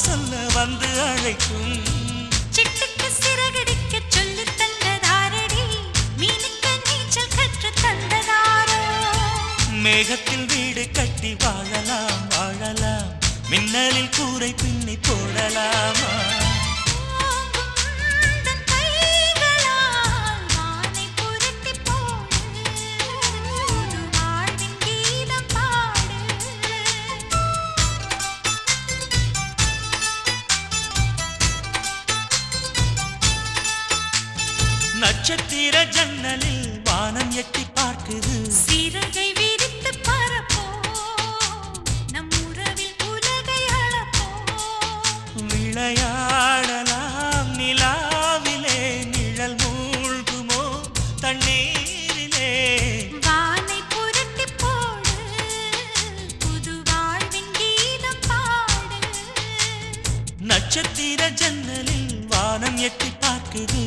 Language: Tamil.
சொல்ல வந்து அழைக்கும். சிட்டுக்கு சிறகடிக்க சொல்லி தந்ததாரடி, மீனுக்கு நீச்சல் கற்று தந்ததாரோ. மேகத்தில் வீடு கட்டி வாழலாம் வாழலாம், மின்னலில் கூரை பின்னி போடலாமா? தன் கைகளால் வானை புரட்டி போடு, புது வாழ்வின் கீதம் பாடு. நட்சத்திர ஜன்னலில் வானம் எட்டி பார்க்குது. சிறகை விரித்து பறப்போம், நம் உறவில் உலகை அளப்போம். விளையாடலாம் நிலாவிலே, நிழல் மூழ்குமோ தண்ணீரிலே? வானை புரட்டி போடு, புது வாழ்வின் கீதம் பாடு. நட்சத்திர ஜன்னலில் வானம் எட்டி பார்க்குது.